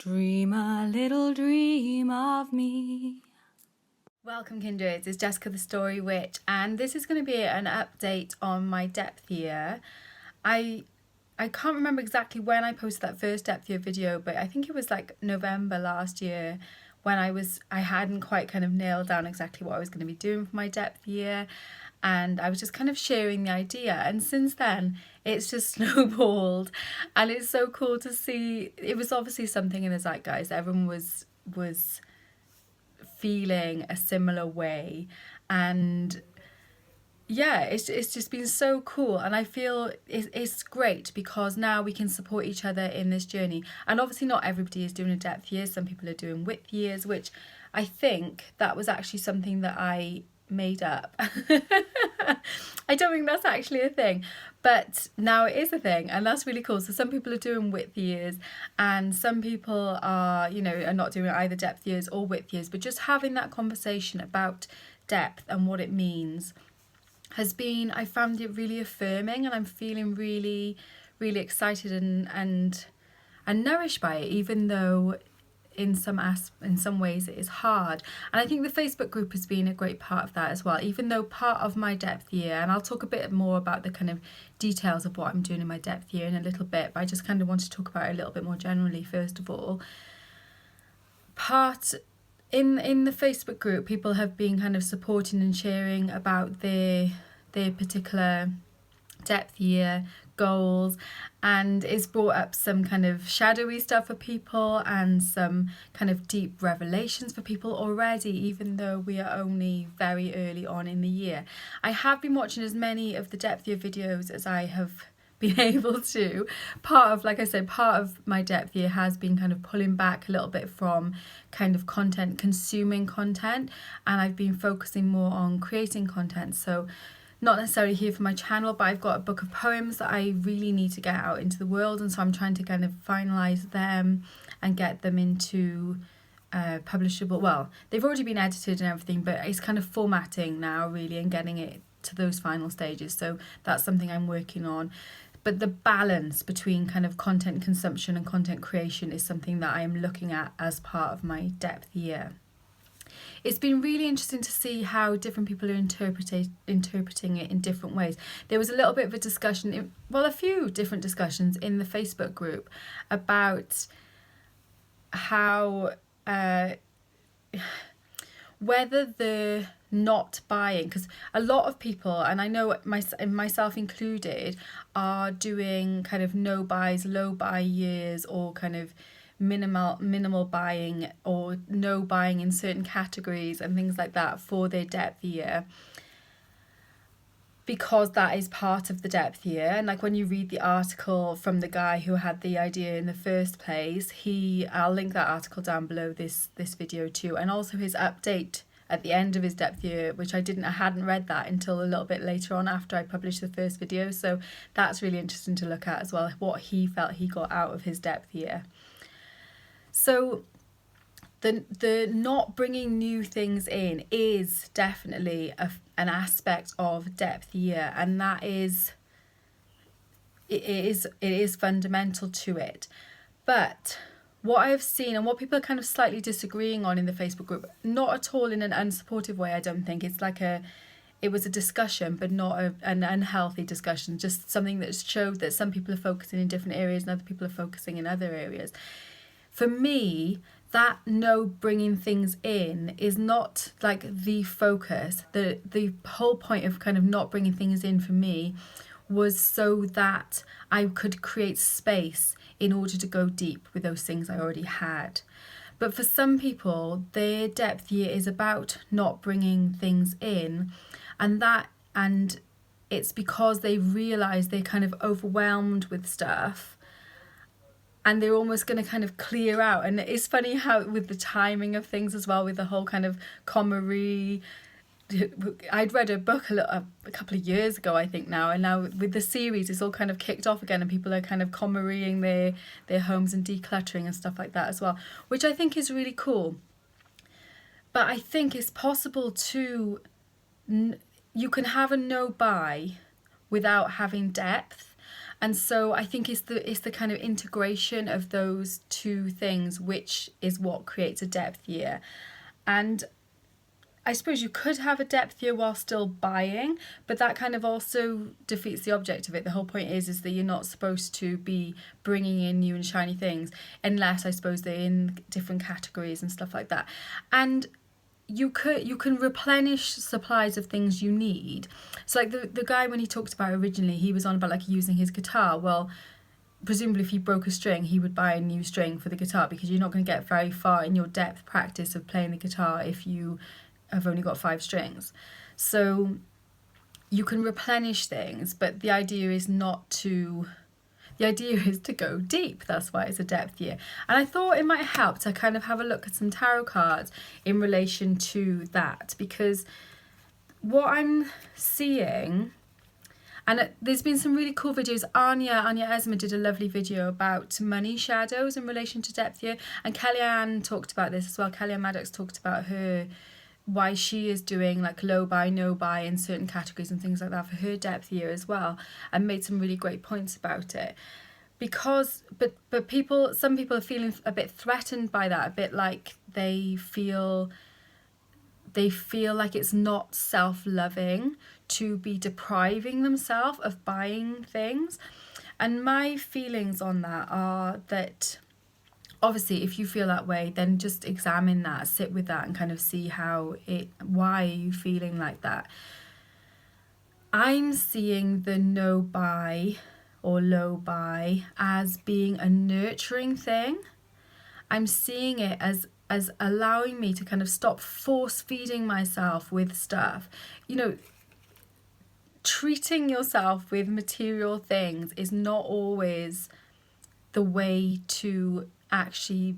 Dream a little dream of me. Welcome, kindreds. It's Jessica the Story Witch, and this is going to be an update on my depth year. I can't remember exactly when I posted that first depth year video, but I think it was like November last year when I hadn't quite kind of nailed down exactly what I was going to be doing for my depth year, and I was just kind of sharing the idea, and since then it's just snowballed, and it's so cool to see. It was obviously something in the zeitgeist. Everyone was feeling a similar way, and yeah, it's just been so cool, and I feel it's great because now we can support each other in this journey. And obviously not everybody is doing a depth year. Some people are doing width years, which I think that was actually something that I made up. I don't think that's actually a thing, but now it is a thing, and that's really cool. So some people are doing width years, and some people are not doing either depth years or width years, but just having that conversation about depth and what it means I found it really affirming, and I'm feeling really, really excited and nourished by it, even though in some ways it is hard. And I think the Facebook group has been a great part of that as well, even though part of my depth year, and I'll talk a bit more about the kind of details of what I'm doing in my depth year in a little bit, but I just kind of want to talk about it a little bit more generally first of all. In the Facebook group, people have been kind of supporting and sharing about their particular depth year goals, and it's brought up some kind of shadowy stuff for people and some kind of deep revelations for people already, even though we are only very early on in the year. I have been watching as many of the depth year videos as I have been able to. Part of my depth year has been kind of pulling back a little bit from kind of consuming content, and I've been focusing more on creating content. So not necessarily here for my channel, but I've got a book of poems that I really need to get out into the world, and so I'm trying to kind of finalise them and get them into publishable. Well, they've already been edited and everything, but it's kind of formatting now really and getting it to those final stages. So that's something I'm working on. But the balance between kind of content consumption and content creation is something that I am looking at as part of my depth year. It's been really interesting to see how different people are interpreting it in different ways. There was a little bit of a discussion, a few different discussions in the Facebook group about how whether the not buying, because a lot of people, and I know myself included, are doing kind of no buys, low buy years, or kind of minimal buying or no buying in certain categories and things like that for their depth year, because that is part of the depth year. And like when you read the article from the guy who had the idea in the first place, I'll link that article down below this video too, and also his update at the end of his depth year, which I hadn't read that until a little bit later on after I published the first video. So that's really interesting to look at as well, what he felt he got out of his depth year. So the not bringing new things in is definitely an aspect of depth year, and that is it is fundamental to it. But what I've seen and what people are kind of slightly disagreeing on in the Facebook group, not at all in an unsupportive way, I don't think. It's like it was a discussion, but not an unhealthy discussion, just something that showed that some people are focusing in different areas and other people are focusing in other areas. For me, that no bringing things in is not like the focus. The whole point of kind of not bringing things in for me was so that I could create space in order to go deep with those things I already had. But for some people, their depth year is about not bringing things in, and it's because they realise they're kind of overwhelmed with stuff, and they're almost going to kind of clear out. And it's funny how with the timing of things as well, with the whole kind of KonMari. I'd read a book a couple of years ago, I think now, and now with the series it's all kind of kicked off again, and people are kind of KonMariing their homes and decluttering and stuff like that as well, which I think is really cool. But I think it's possible to, you can have a no buy without having depth. And so I think it's the kind of integration of those two things which is what creates a depth year. And I suppose you could have a depth year while still buying, but that kind of also defeats the object of it. The whole point is that you're not supposed to be bringing in new and shiny things unless, I suppose, they're in different categories and stuff like that. And you can replenish supplies of things you need. So like the guy, when he talked about it originally, he was on about like using his guitar. Well, presumably if he broke a string, he would buy a new string for the guitar, because you're not going to get very far in your depth practice of playing the guitar if you have only got 5 strings. So you can replenish things, but the idea is to go deep. That's why it's a depth year. And I thought it might help to kind of have a look at some tarot cards in relation to that, because what I'm seeing, and there's been some really cool videos. Anya Esma did a lovely video about money shadows in relation to depth year, and Kellyanne talked about this as well. Kellyanne Maddox talked about why she is doing like low buy, no buy in certain categories and things like that for her depth year as well, and made some really great points about it. Because but some people are feeling a bit threatened by that, a bit like they feel like it's not self-loving to be depriving themselves of buying things. And my feelings on that are that obviously if you feel that way, then just examine that, sit with that, and kind of see why are you feeling like that. I'm seeing the no buy or low buy as being a nurturing thing. I'm seeing it as allowing me to kind of stop force feeding myself with stuff. You know, treating yourself with material things is not always the way to actually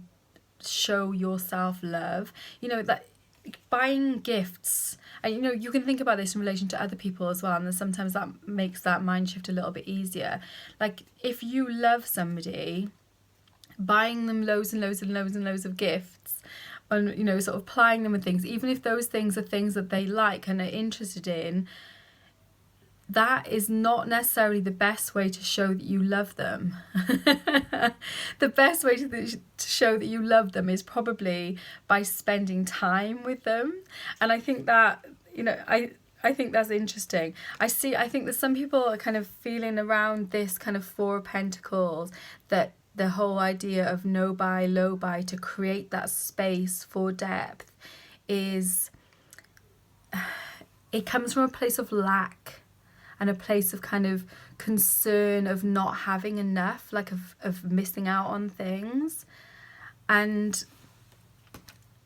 show yourself love. You know, that buying gifts, and you know, you can think about this in relation to other people as well, and then sometimes that makes that mind shift a little bit easier. Like if you love somebody, buying them loads and loads and loads and loads of gifts, and you know, sort of plying them with things, even if those things are things that they like and are interested in, that is not necessarily the best way to show that you love them. The best way to show that you love them is probably by spending time with them. And I think that, you know, I think that's interesting. I think that some people are kind of feeling around this kind of 4 of Pentacles, that the whole idea of no buy, low buy to create that space for depth is, it comes from a place of lack and a place of kind of concern of not having enough, like of missing out on things. And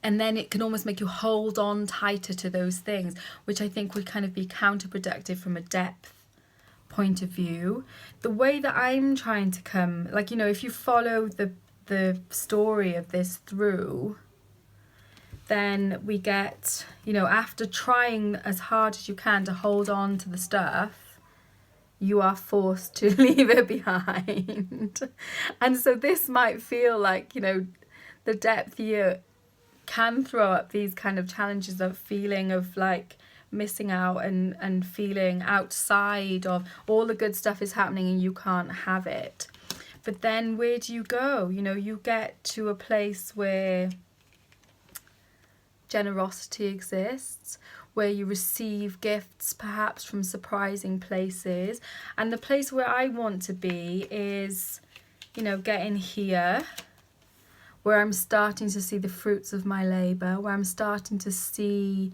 then it can almost make you hold on tighter to those things, which I think would kind of be counterproductive from a depth point of view. The way that I'm trying to come, like, you know, if you follow the story of this through, then we get, you know, after trying as hard as you can to hold on to the stuff, you are forced to leave it behind. And so this might feel like, you know, the depth year can throw up these kind of challenges of feeling of like missing out and feeling outside of all the good stuff is happening and you can't have it. But then where do you go? You know, you get to a place where generosity exists, where you receive gifts perhaps from surprising places. And the place where I want to be is, you know, getting here, where I'm starting to see the fruits of my labour, where I'm starting to see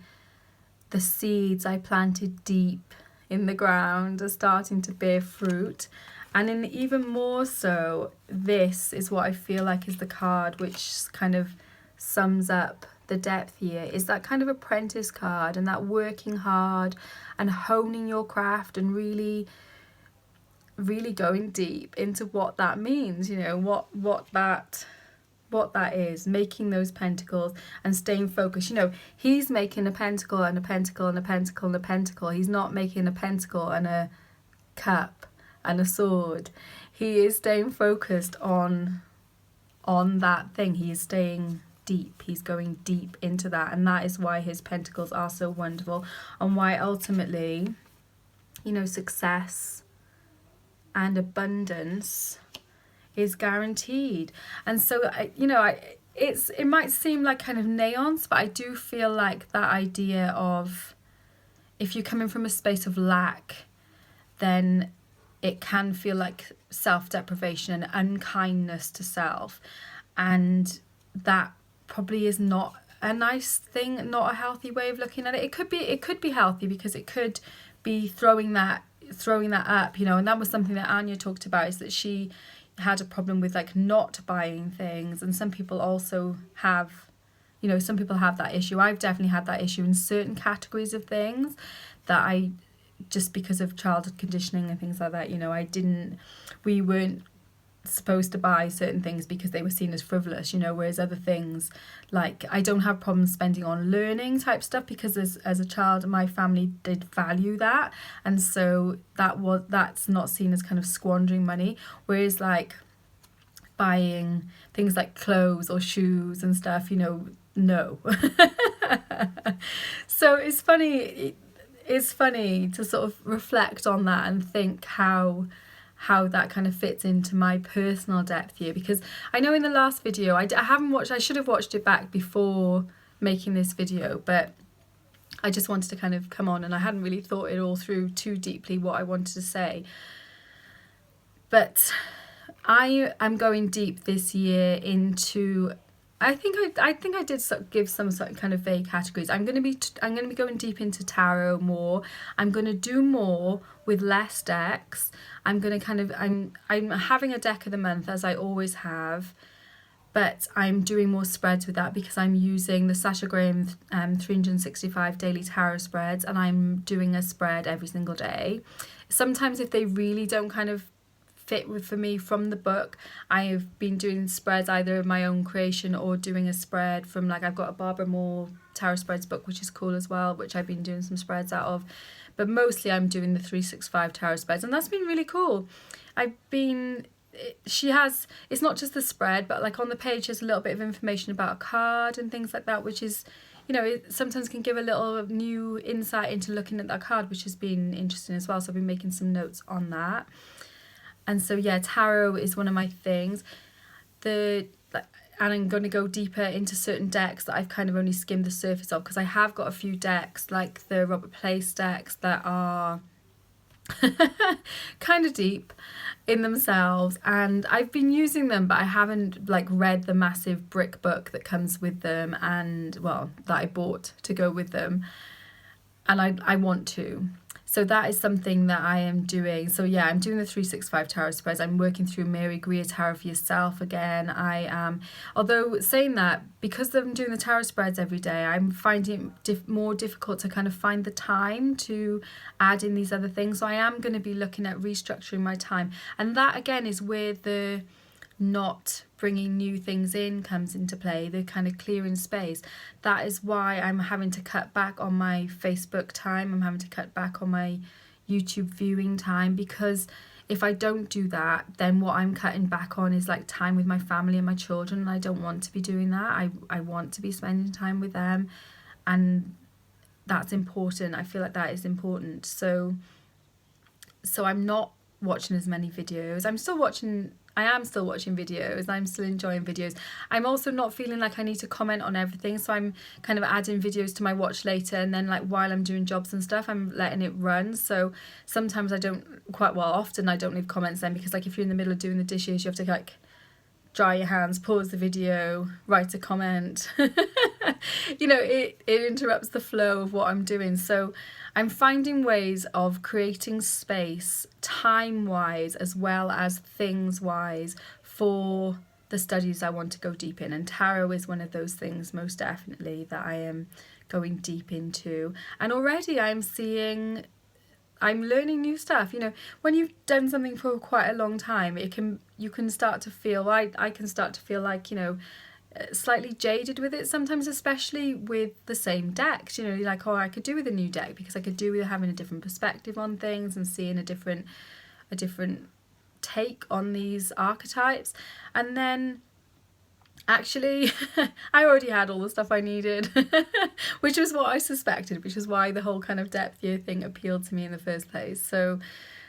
the seeds I planted deep in the ground are starting to bear fruit. And in even more so, this is what I feel like is the card which kind of sums up the depth here, is that kind of apprentice card, and that working hard and honing your craft and really going deep into what that means, you know, what that is, making those pentacles and staying focused. You know, he's making a pentacle and a pentacle and a pentacle and a pentacle. He's not making a pentacle and a cup and a sword. He is staying focused on that thing. He is staying deep. He's going deep into that, and that is why his pentacles are so wonderful, and why ultimately, you know, success and abundance is guaranteed. And so it might seem like kind of neons, but I do feel like that idea of, if you're coming from a space of lack, then it can feel like self-deprivation and unkindness to self, and that probably is not a nice thing, not a healthy way of looking at it. It could be healthy, because it could be throwing that up, and that was something that Anya talked about, is that she had a problem with like not buying things, and some people also have, some people have that issue. I've definitely had that issue in certain categories of things, that I, just because of childhood conditioning and things like that, we weren't supposed to buy certain things because they were seen as frivolous, whereas other things, like, I don't have problems spending on learning type stuff, because as a child my family did value that, and so that's not seen as kind of squandering money, whereas like buying things like clothes or shoes and stuff, no. So it's funny to sort of reflect on that and think how that kind of fits into my personal depth here, because I know in the last video I should have watched it back before making this video, but I just wanted to kind of come on, and I hadn't really thought it all through too deeply what I wanted to say. But I am going deep this year into, I think I did give some sort of kind of vague categories. I'm going to be going deep into tarot more. I'm going to do more with less decks. I'm having a deck of the month, as I always have, but I'm doing more spreads with that, because I'm using the Sasha Graham 365 daily tarot spreads, and I'm doing a spread every single day. Sometimes if they really don't kind of fit for me from the book, I have been doing spreads either of my own creation or doing a spread from, like, I've got a Barbara Moore tarot spreads book, which is cool as well, which I've been doing some spreads out of, but mostly I'm doing the 365 tarot spreads, and that's been really cool. It's not just the spread, but like on the page there's a little bit of information about a card and things like that, which is, it sometimes can give a little new insight into looking at that card, which has been interesting as well. So I've been making some notes on that. And so yeah, tarot is one of my things. And I'm going to go deeper into certain decks that I've kind of only skimmed the surface of, because I have got a few decks, like the Robert Place decks, that are kind of deep in themselves, and I've been using them, but I haven't like read the massive brick book that comes with them, and that I bought to go with them, and I want to. So that is something that I am doing. So yeah, I'm doing the 365 tarot spreads. I'm working through Mary Greer Tarot for Yourself again. I am, although saying that, because I'm doing the tarot spreads every day, I'm finding it more difficult to kind of find the time to add in these other things. So I am going to be looking at restructuring my time. And that again is where the not bringing new things in comes into play, the kind of clearing space. That is why I'm having to cut back on my Facebook time. I'm having to cut back on my YouTube viewing time, because if I don't do that, then what I'm cutting back on is like time with my family and my children, and I don't want to be doing that. I want to be spending time with them, and that's important. I feel like that is important. So I'm not watching as many videos. I am still watching videos. I'm still enjoying videos. I'm also not feeling like I need to comment on everything, so I'm kind of adding videos to my watch later, and then like while I'm doing jobs and stuff, I'm letting it run. So sometimes often I don't leave comments then, because like if you're in the middle of doing the dishes, you have to like dry your hands, pause the video, write a comment. It interrupts the flow of what I'm doing. So I'm finding ways of creating space time-wise as well as things-wise for the studies I want to go deep in. And tarot is one of those things, most definitely, that I am going deep into. And already I'm learning new stuff. When you've done something for quite a long time, you can start to feel, I can start to feel like, slightly jaded with it sometimes, especially with the same decks. You're like, I could do with a new deck, because I could do with having a different perspective on things and seeing a different take on these archetypes. And then actually I already had all the stuff I needed, which was what I suspected, which is why the whole kind of depth year thing appealed to me in the first place. So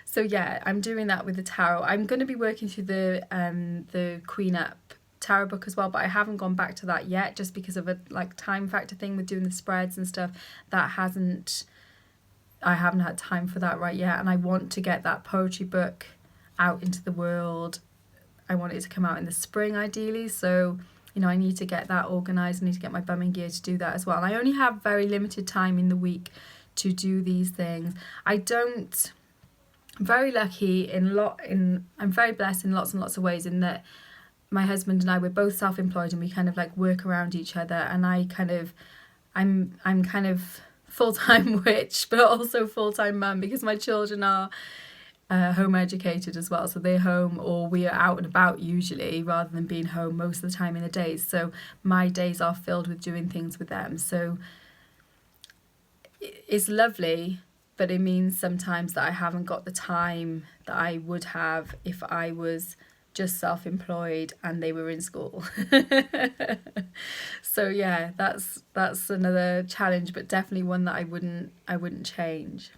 So yeah, I'm doing that with the tarot. I'm going to be working through the Queen Up tarot book as well, but I haven't gone back to that yet, just because of a like time factor thing with doing the spreads and stuff. I haven't had time for that right yet, and I want to get that poetry book out into the world. I want it to come out in the spring ideally, so I need to get that organised. I need to get my bum in gear to do that as well. And I only have very limited time in the week to do these things. I'm very lucky I'm very blessed in lots and lots of ways, in that my husband and I, we're both self-employed, and we kind of like work around each other, and I'm kind of full-time witch, but also full-time mum, because my children are home educated as well, so they're home, or we are out and about usually, rather than being home most of the time in the days. So my days are filled with doing things with them. So it's lovely, but it means sometimes that I haven't got the time that I would have if I was just self-employed and they were in school. So yeah, that's another challenge, but definitely one that I wouldn't change.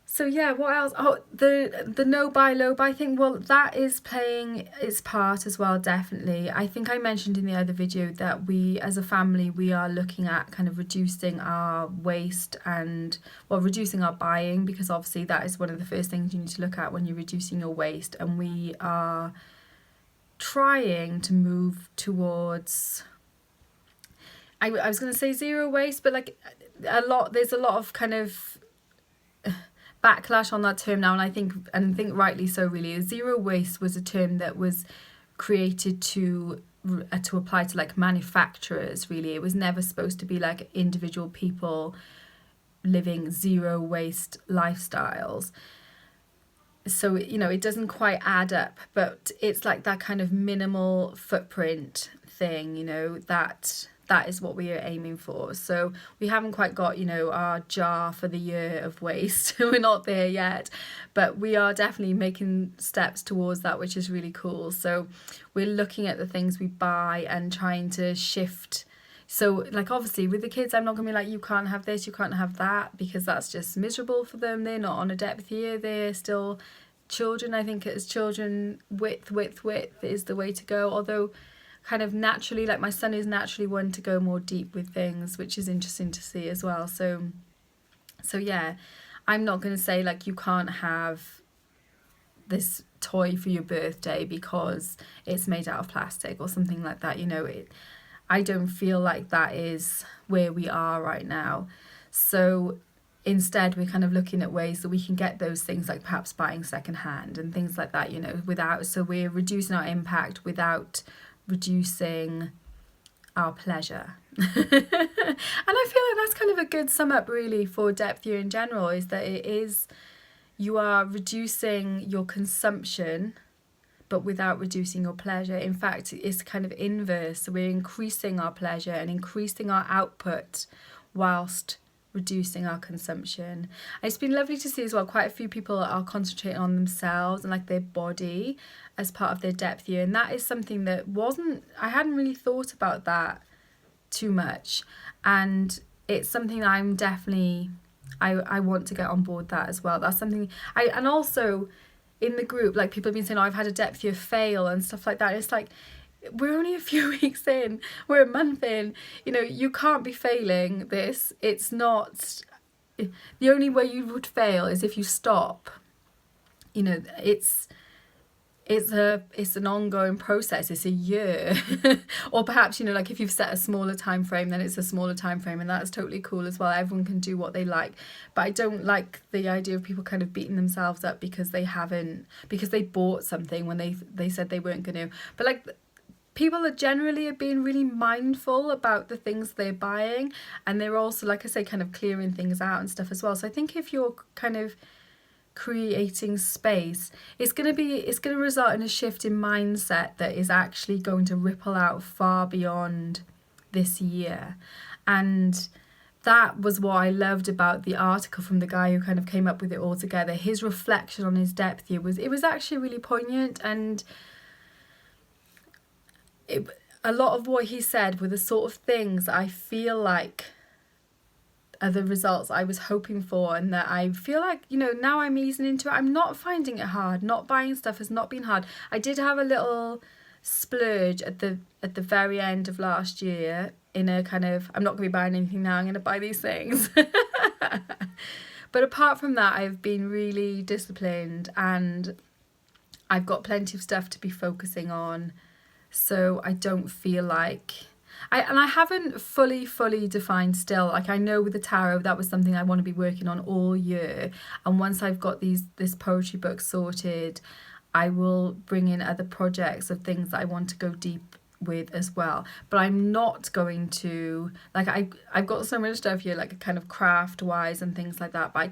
So yeah, what else? Oh, the no buy, low buy thing. Well, that is playing its part as well, definitely. I think I mentioned in the other video that we, as a family, we are looking at kind of reducing our waste and, well, reducing our buying, because obviously that is one of the first things you need to look at when you're reducing your waste. And we are trying to move towards, I was going to say zero waste, but like there's a lot of kind of backlash on that term now, and I think rightly so. Really, zero waste was a term that was created to apply to like manufacturers. Really, it was never supposed to be like individual people living zero waste lifestyles. So it doesn't quite add up, but it's like that kind of minimal footprint thing, that is what we are aiming for. So we haven't quite got, our jar for the year of waste. We're not there yet, but we are definitely making steps towards that, which is really cool. So we're looking at the things we buy and trying to shift. So like, obviously with the kids, I'm not gonna be like, you can't have this, you can't have that, because that's just miserable for them. They're not on a depth year, they're still children. I think as children, width is the way to go. Although kind of naturally, like my son is naturally one to go more deep with things, which is interesting to see as well. So yeah, I'm not going to say like you can't have this toy for your birthday because it's made out of plastic or something like that. I don't feel like that is where we are right now. So instead, we're kind of looking at ways that we can get those things, like perhaps buying secondhand and things like that, so we're reducing our impact without reducing our pleasure. And I feel like that's kind of a good sum up really for depth year in general, is that you are reducing your consumption but without reducing your pleasure. In fact, it's kind of inverse. So we're increasing our pleasure and increasing our output whilst reducing our consumption. It's been lovely to see as well, quite a few people are concentrating on themselves and like their body as part of their depth year, and that is something that I hadn't really thought about that too much, and it's something I'm definitely I want to get on board that as well. That's something and also in the group, like people have been saying, I've had a depth year fail and stuff like that. It's like, we're only a few weeks in, we're a month in, you can't be failing this. It's not, the only way you would fail is if you stop. It's an ongoing process. It's a year. Or perhaps, like if you've set a smaller time frame, then it's a smaller time frame, and that's totally cool as well. Everyone can do what they like. But I don't like the idea of people kind of beating themselves up because they bought something when they said they weren't going to. But like, people are generally being really mindful about the things they're buying, and they're also, like I say, kind of clearing things out and stuff as well. So I think if you're kind of creating space, it's going to result in a shift in mindset that is actually going to ripple out far beyond this year. And that was what I loved about the article from the guy who kind of came up with it all together. His reflection on his depth year was actually really poignant, and a lot of what he said were the sort of things I feel like are the results I was hoping for, and that I feel like, you know, now I'm easing into it. I'm not finding it hard. Not buying stuff has not been hard. I did have a little splurge at the very end of last year in a kind of, I'm not going to be buying anything now, I'm going to buy these things. But apart from that, I've been really disciplined, and I've got plenty of stuff to be focusing on, so I don't feel like I haven't fully defined still. Like, I know with the tarot, that was something I want to be working on all year, and once I've got this poetry book sorted, I will bring in other projects of things that I want to go deep with as well. But I'm not going to, like, I've got so much stuff here, like kind of craft wise and things like that, but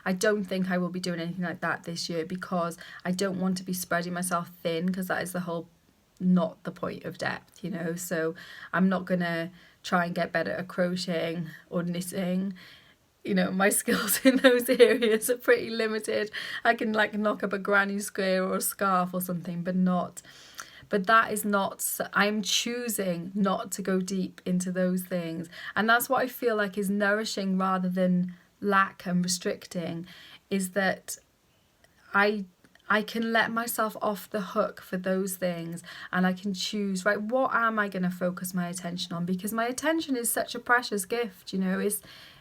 I don't think I will be doing anything like that this year, because I don't want to be spreading myself thin, because that is the whole, not the point of depth, you know. So I'm not gonna try and get better at crocheting or knitting. You know, my skills in those areas are pretty limited. I can like knock up a granny square or a scarf or something, but that is not, I'm choosing not to go deep into those things. And that's what I feel like is nourishing rather than lack and restricting, is that I can let myself off the hook for those things, and I can choose, right, what am I going to focus my attention on? Because my attention is such a precious gift, you know,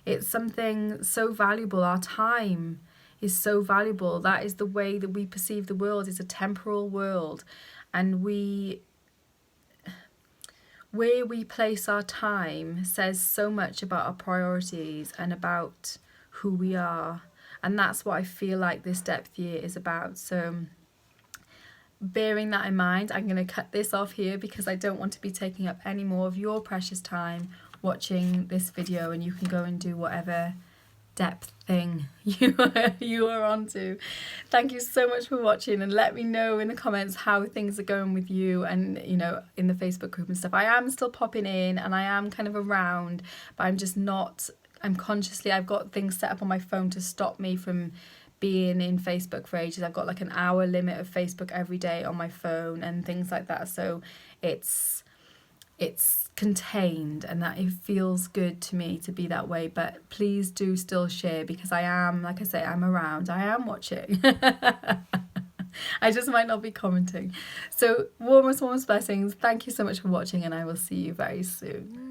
it's something so valuable. Our time is so valuable. That is the way that we perceive the world. It's a temporal world, and where we place our time says so much about our priorities and about who we are. And that's what I feel like this depth year is about. So bearing that in mind, I'm going to cut this off here, because I don't want to be taking up any more of your precious time watching this video, and you can go and do whatever depth thing you are onto. Thank you so much for watching, and let me know in the comments how things are going with you, and you know, in the Facebook group and stuff. I am still popping in, and I am kind of around, but I'm just not, I've got things set up on my phone to stop me from being in Facebook for ages. I've got like an hour limit of Facebook every day on my phone and things like that, so it's contained, and that it feels good to me to be that way. But please do still share, because I am, like I say, I'm around, I am watching. I just might not be commenting. So warmest blessings. Thank you so much for watching, and I will see you very soon.